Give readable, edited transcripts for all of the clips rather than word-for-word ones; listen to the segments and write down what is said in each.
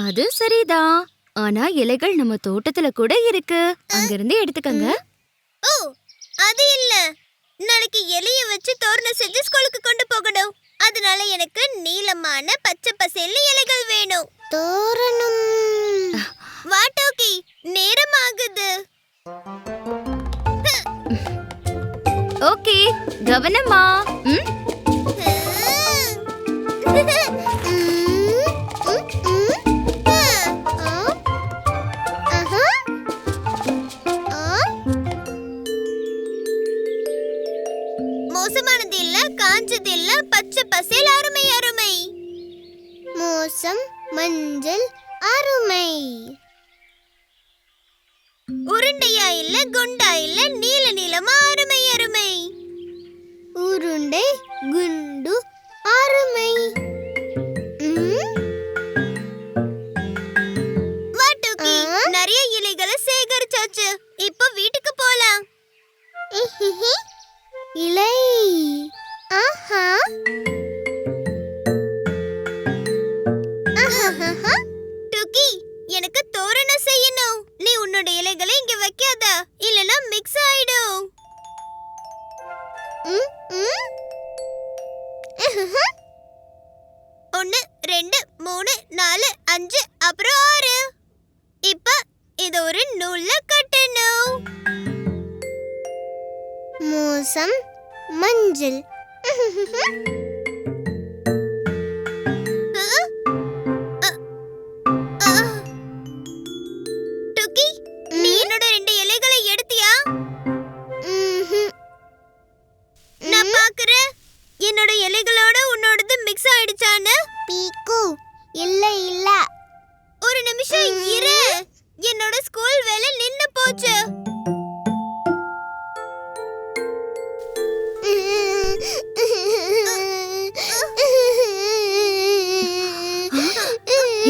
அது சரிதான். ஆனா இலைகள் நம்ம தோட்டத்துல கூட இருக்கு. அங்கிருந்து எடுத்துக்கங்க. ஓ, அது இல்ல. நாளைக்கு இலைய வச்சு தோரணம் செஞ்சு ஸ்கூலுக்கு கொண்டு போகணும். அதனால எனக்கு நீலமான பச்சை பசேல்னு இலைகள் வேணும். தோரணம். வா டோக்கி, நேரம் ஆகுது. ஓகே, கவனமா. மோசமானது இல்ல, காஞ்சது இல்ல, பச்சை பசேல் அருமை அருமை. மோசம், மஞ்சள், அருமை. உருண்டையா இல்ல, குண்டா இல்ல, நீல நீளமா அருமை அருமை. உருண்டை, குண்டு, அருமை. வாட்டுக்கி, நிறைய இலைகளை சேகரிச்சாச்சு. இப்போ வீட்டுக்கு போலாம். இலை. ஆஹா. டுக்கி, எனக்கு தோரணம் செய்யணும். நீ உன்னோட இலைகளை இங்க வைக்காத, இல்லனா மிக்ஸ் ஆயிடும். 1 2 3 4 5 அப்புறம் 6. இப்ப இது ஒரு நூல்ல கட்டணும். மோசம், மஞ்சள். டுக்கி, நீ என்னோட 2 இலைகளை எடுத்தியா? நான் பாக்குறேன். என்னோட இலைகளோட உன்னோடது மிக்ஸ் ஆயிடுச்சான்னு. பீக்கு, இல்ல இல்ல. ஒரு நிமிஷம் இரு. என்னோட ஸ்கூல் வேலை நின்னு போச்சு.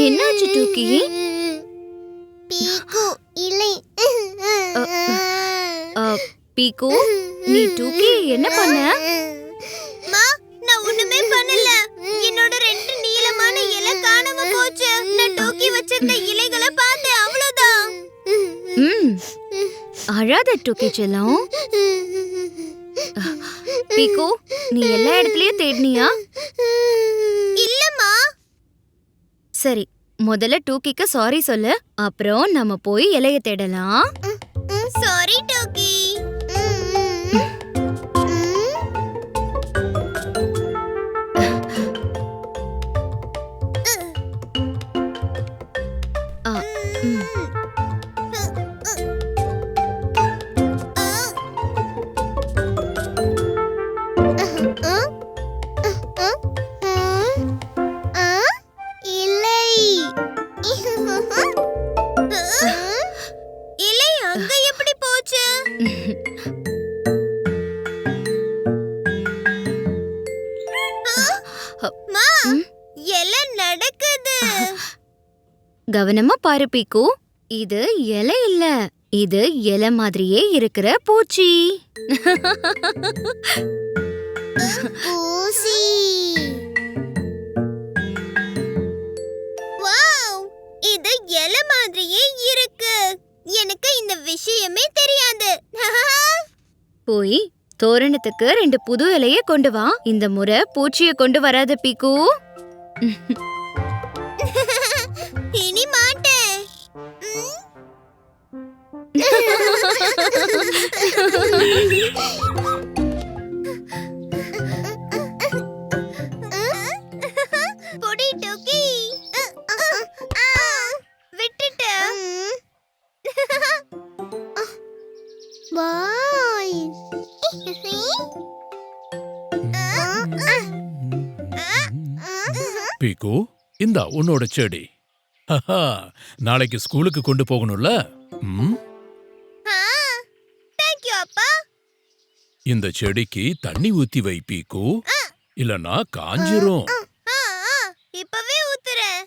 என்னாச்சு டூக்கி? பீக்கு, இலை. பீக்கு, நீ டூக்கி என்ன பண்ண? மா, நான் ஒண்ணுமே பண்ணல. என்னோட 2 நீலமான இலை காணாம போச்சு. நான் டூக்கி வச்சிருந்த இலைகளை பார்த்தேன், அவ்வளவுதான். அழாத டூக்கி செல்லம். பீக்கு, நீ எல்லா இடத்துலயும் தேடினியா? இல்லம்மா. சரி, முதல்ல டூக்கிக்கு சாரி சொல்லு. அப்புறம் நம்ம போய் இலைய தேடலாம். சாரி டோக்கி. இலை அங்க எப்படி போச்சு? மா, இலை நடக்குது. கவனமா பாரு பீக்கு. இது இலை இல்ல, இது இலை மாதிரியே இருக்கிற பூச்சி. ஊசி. வாவ், இது இலை மாதிரியே இருக்கு. எனக்கு இந்த விஷயமே தெரியாது. போய் தோரணத்துக்கு 2 புது இலைய கொண்டு வா. இந்த முறை பூச்சிய கொண்டு வராத பீக்கு. இனி மாட்டேன். பொடி டோக்கி. விட்டுட்டேன். பாய். பீக்கு, இந்தா உன்னோட செடி. நாளைக்கு ஸ்கூலுக்கு கொண்டு போகணும்ல? தேங்க்யூ அப்பா. இந்த செடிக்கு தண்ணி ஊத்தி வை பீக்கு, இல்லனா காஞ்சிரும். இப்பவே ஊத்துறேன்.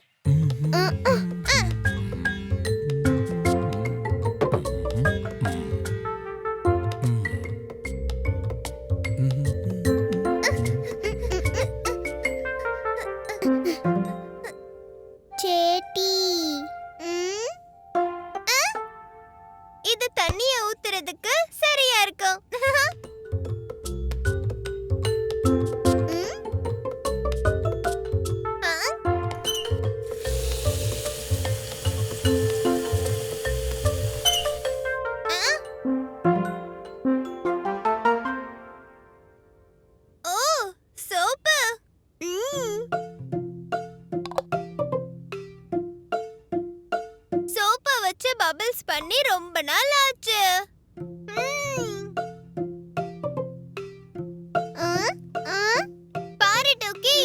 சேட்டி. சோப்பை வச்சு பபிள்ஸ் பண்ணி ரொம்ப நாள் ஆச்சு. பாரு டோக்கி,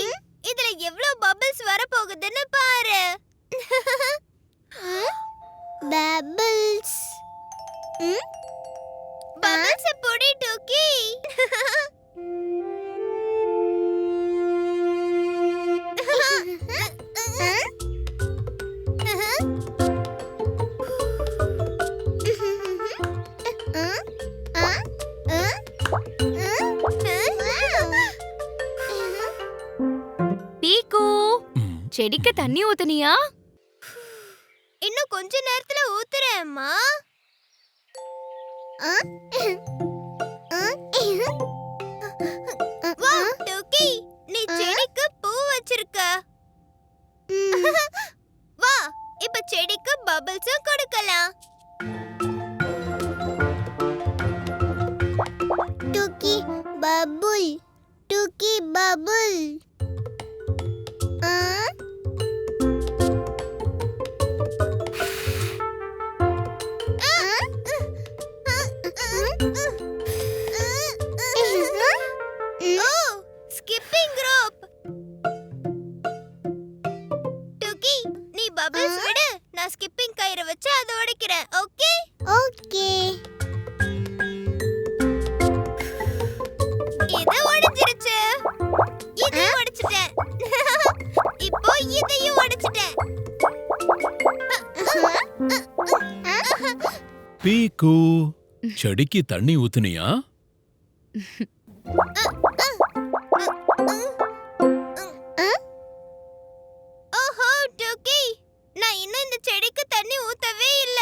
இதுல எவ்வளவு பபிள்ஸ் வரப்போகுதுன்னு பாரு. பபிள்ஸ் பபிள்ஸ் பொடி டோக்கி. பீக்கு, செடிக்கு தண்ணி ஊத்துனியா? இன்னும் கொஞ்ச நேரத்துல ஊத்துறேம்மா. வா டோக்கி, நீ செடிக்கு பூ வச்சிருக்க. வா, இப்ப செடிக்கு பபிள்ஸும் கொடுக்கலாம். டோக்கி பபுள், டோக்கி பபுள். Skipping rope. டோக்கி, நீ பபிள்ஸ் விடு, நான் ஸ்கிப்பிங் கயிறை வச்சு அதை உடைக்கிறேன். Okay okay. இது உடைஞ்சிருச்சு. இது உடைச்சிட்டேன். இப்போ இதையும் உடைச்சிட்டேன். பீக்கு, செடிக்கு தண்ணி ஊத்துனியா? ஓஹோ டோக்கி, நான் இன்னும் இந்த செடிக்கு தண்ணி ஊத்தவே இல்ல.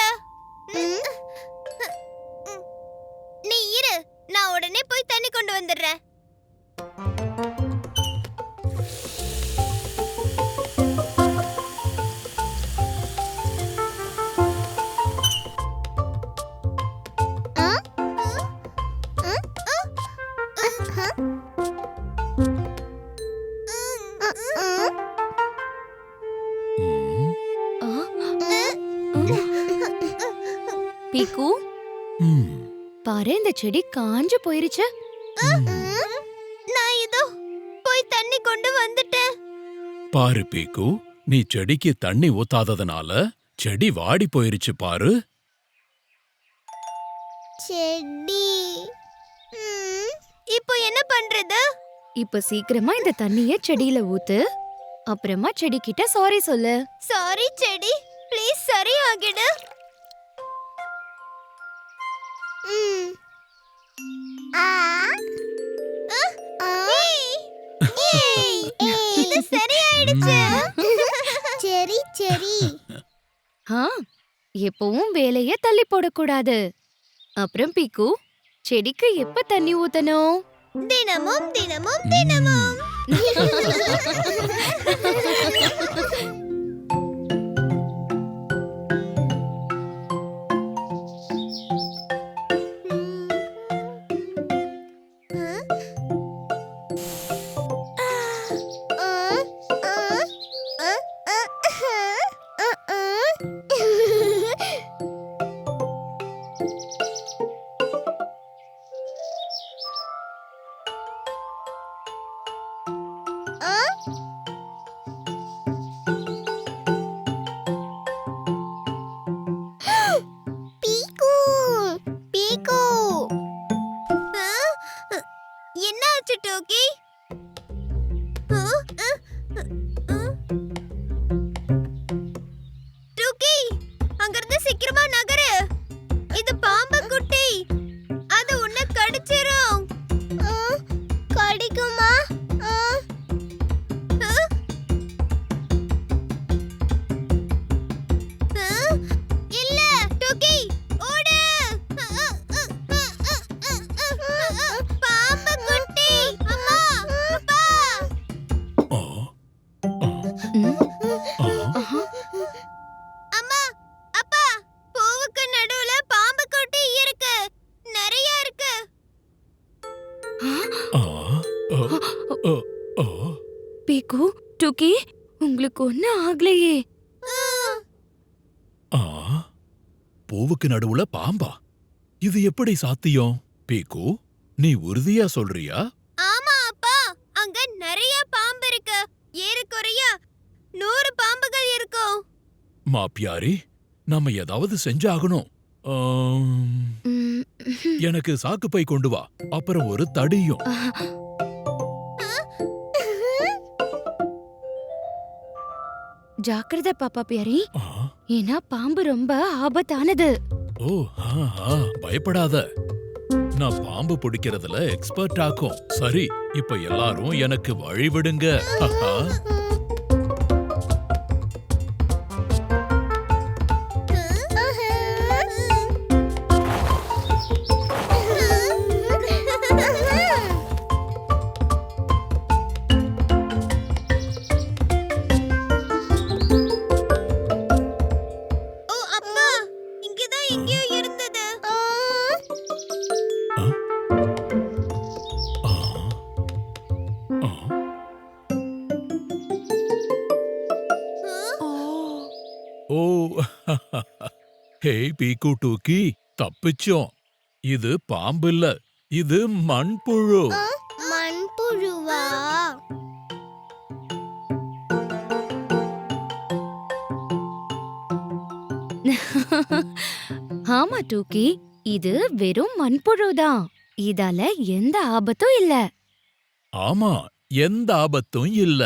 நீ இரு, நான் உடனே போய் தண்ணி கொண்டு வந்துடுறேன். பீக்கு, ம், பாரு இந்த செடி காஞ்சு போயிருச்சு. நான் இதோ போய் தண்ணி கொண்டு வந்துட்டேன். பாரு பீக்கு, நீ செடிக்கு தண்ணி ஊத்தாததுனால செடி வாடி போயிருச்சு பாரு. செடி இப்போ என்ன பண்றது? இப்ப சீக்கிரமா இந்த தண்ணிய செடியில ஊத்து. அப்புறமா செடி கிட்ட சாரி சொல்லு. சாரி செடி, ப்ளீஸ் சரி ஆகிடு. இது சரியாயிடுச்சு. சரி சரி. எப்பவும் வேலைய தள்ளி போடக்கூடாது. அப்புறம் பீக்கு, செடிக்கு எப்ப தண்ணி ஊத்தணும்? தினமும் தினமும் தினமும். என்னாச்சு டோக்கி? டோக்கி, அங்கிருந்து சீக்கிரமா நகரு. இது பாம்பு குட்டி, அது உன்னை கடிச்சிரும். கடிக்குமா? இல்ல டோக்கி, ஓடு. பாம்பு குட்டி, அம்மா, அப்பா. ஓ, ஓ. பீக்கு, டுக்கி, உங்களுக்கு ஒண்ணும் ஆகலையே? ஆ, பூவுக்கு நடுவுல பாம்பா? இது எப்படி சாத்தியம்? பீக்கு, நீ உறுதியா சொல்றியா? ஆமா அப்பா, அங்க நிறைய பாம்பு இருக்கு. ஏறக்குறைய 100 பாம்புகள் இருக்கும். மாப்பியாரி, நாம ஏதாவது செஞ்சாகணும். ம், எனக்கு சாக்கு பை கொண்டு வா, அப்புறம் ஒரு தடியும். ஜாக்கிரதை பாப்பா பியாரி, ஆ, ஏன்னா பாம்பு ரொம்ப ஆபத்தானது. ஓ, பயப்படாத. நான் பாம்பு பிடிக்கிறதுல எக்ஸ்பர்ட் ஆக்கும். சரி, இப்ப எல்லாரும் எனக்கு வழி விடுங்க. ஓ அப்பா, இங்கதான் எங்கேயோ இருந்தது. ஆ, ஆ, ஆ. ஓ, ஹே பீக்கு டூக்கி, தப்பிச்சோம். இது பாம்பு இல்ல, இது மண்புழு. மண்புழுவா? ஆமா டூக்கி, இது வெறும் மண்புழுதான். இதால எந்த ஆபத்தும் இல்ல. ஆமா, எந்த ஆபத்தும் இல்ல.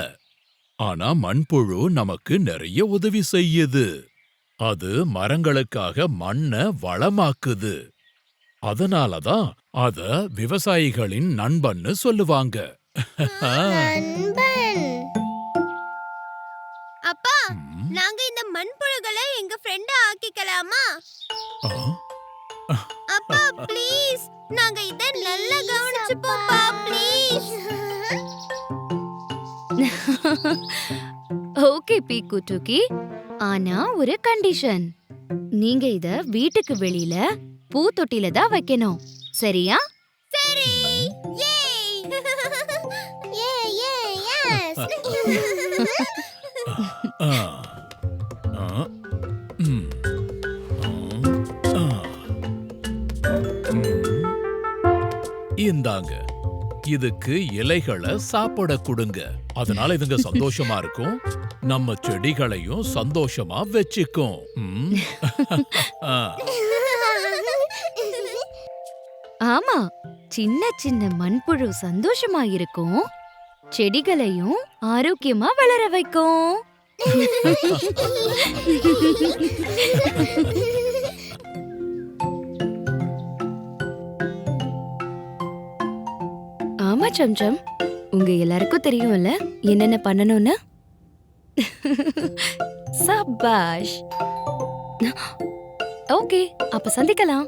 ஆனா மண்புழு நமக்கு நிறைய உதவி செய்யுது. அது மரங்களுக்காக மண்ண வளமாக்குது. அதனாலதான் அத விவசாயிகளின் நண்பன்னு சொல்லுவாங்க. நண்பன். அப்பா, ம், நாங்க இந்த மண்புழுகளை எங்க ஃப்ரெண்டா ஆக்கிக்கலாமா? ஆ, அப்பா ப்ளீஸ், நாங்க இத நல்லா கவனிச்சுப்போம்ப்பா ப்ளீஸ். ஓகே பீக்கு டூக்கி, ஆனா ஒரு கண்டிஷன். நீங்க இத வீட்டுக்கு வெளியில பூத்தொட்டில தான் வைக்கணும், சரியா? சரி. ஏய். ஏய் ஏய் எஸ். ஆ, ஆ, ம், ஆ, ம். இந்தாங்க, இதுக்கு இலைகளை சாப்பிட கொடுங்க. அதனால இதுங்க சந்தோஷமா இருக்கும், நம்ம செடிகளையும் சந்தோஷமா வச்சுக்கும். ம். ஆ, ஆமா, சின்ன சின்ன மண்புழு சந்தோஷமா இருக்கும், செடிகளையும் ஆரோக்கியமா வளர வைக்கும். ஆமா சம்சம், உங்க எல்லாருக்கும் தெரியும்ல என்னென்ன பண்ணணும்னு. சபாஷ். ஓகே, அப்ப சந்திக்கலாம்.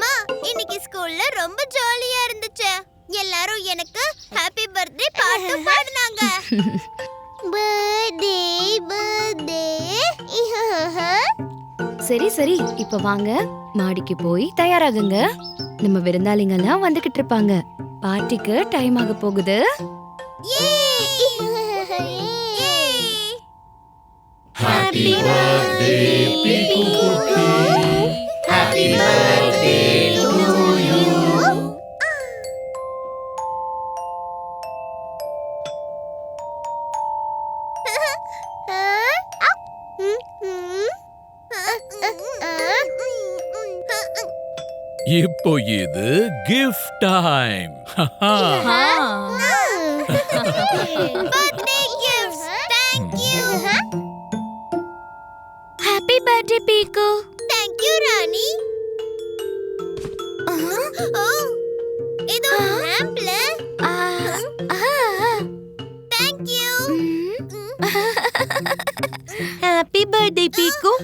மா, இன்னைக்கு ஸ்கூல்ல ரொம்ப ஜாலியா இருந்துச்சு. எல்லாரும் எனக்கு ஹாப்பி பர்த்டே பாட்டு பாடுனாங்க. Birthday birthday. சரி சரி, இப்ப வாங்க மாடிக்கு போய் தயாராகுங்க. நம்ம விருந்தாளிங்கெல்லாம் வந்துகிட்டு இருப்பாங்க. பார்ட்டிக்கு டைம் ஆக போகுது. ஹாப்பி பர்த்டே பீக்கு குட்டி. Happy birthday to you. இப்போ இது gift time. Birthday gifts. Thank you. Happy birthday peak. Thank you, Rani. Oh, இது lamp-ல. Thank you. ஹாப்பி பர்த்டே பீக்கு,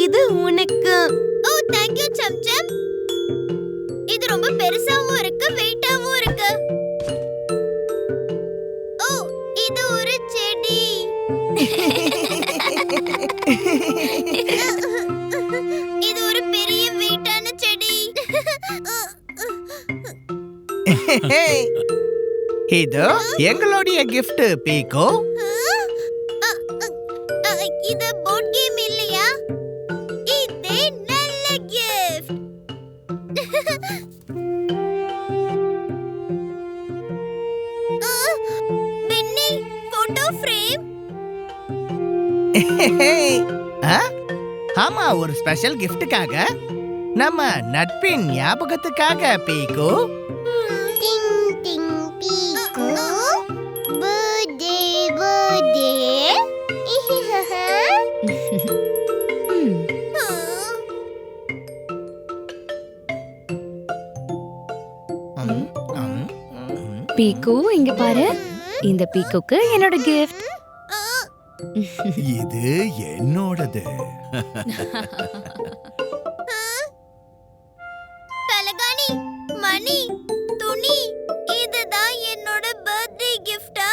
இது உனக்கு. Oh, thank you, Chum Chum. இது ரொம்ப பெருசாவும் இருக்கு, வெயிட்டாவும் இருக்கு. Oh, இது ஒரு செடி. இது ஒரு பெரிய வெயிட்டான செடி. இது எங்களுடைய gift பீகோ. இது போர்ட் கேம் இல்லையா? இதே நல்ல gift. Penney, photo frame. ஆமா, ஒரு ஸ்பெஷல் கிஃப்ட்டுக்காக, நம்ம நட்பின் ஞாபகத்துக்காக பீகோ. டிங் டிங் பீகோ. Birthday birthday. பீக்கு, இங்க பாரு. இந்த பீக்குக்கு என்னோட கிஃப்ட். இது என்னோடது. தலகாணி, மணி, துணி, இதுதான் என்னோட பர்த்டே கிஃப்டா?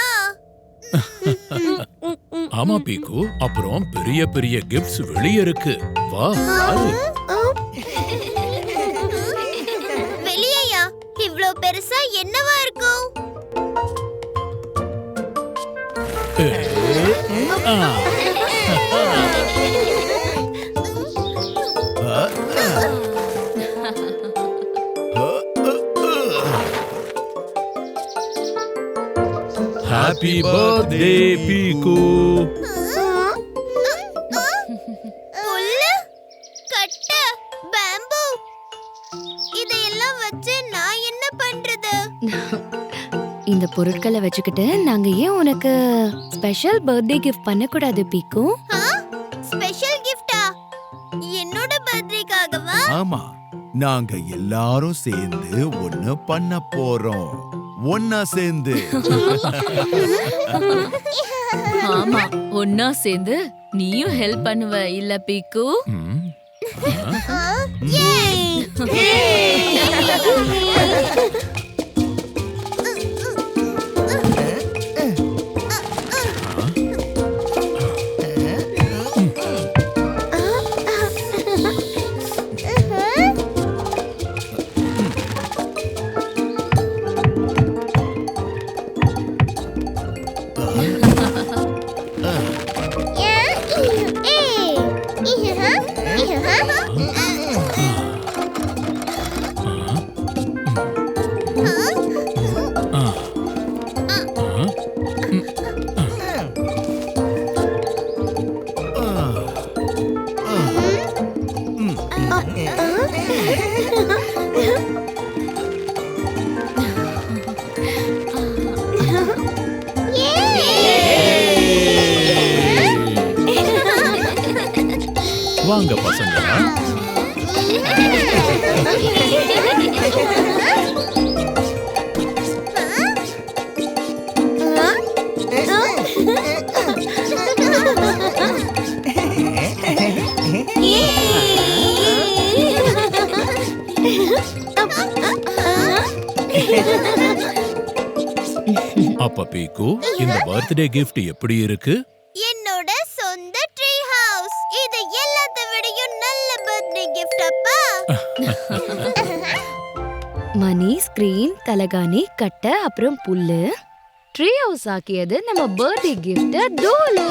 ஆமா பீக்கு, அப்புறம் பெரிய பெரிய கிஃப்ட்ஸ் வெளியே இருக்கு. வா பாரு. வெளியயா? இவ்ளோ பெருசா என்னவா இருக்கும்? ஆ. ஹாப்பி பர்த்டே பீக்கு. புல்லு, கட்டை, பேம்பு, இதையெல்லாம் வச்சு நான் என்ன பண்றது? இந்த பொருட்களை வச்சுக்கிட்டு நாங்க ஏன் உனக்கு ஸ்பெஷல் பர்த்டே கிஃப்ட் பண்ணக்கூடாது பீக்கு? ஸ்பெஷல் கிஃப்டா? என்னோட பர்த்டேக்காகவா? ஆமா, நாங்க எல்லாரும் சேர்ந்து ஒண்ணு பண்ண போறோம். ஒன்னா சேர்ந்து. ஆமா, ஒன்னா சேர்ந்து நீயும் ஹெல்ப் பண்ணுவ இல்ல பீக்கு? ம். வாங்க பசங்களா. அப்ப பீக்கு, இந்த பர்த்டே கிஃப்ட் எப்படி இருக்கு? என்னோட சொந்த ட்ரீ ஹவுஸ். இது எல்லாத்த விடையும் நல்ல பர்த்டே கிஃப்ட் அப்பா. மணி, ஸ்கிரீன், தலகாணி, கட்டை, அப்புறம் புல்லு. ட்ரீ ஹவுஸ் ஆக்கியது நம்ம பர்த்டே கிஃப்ட் தோலு.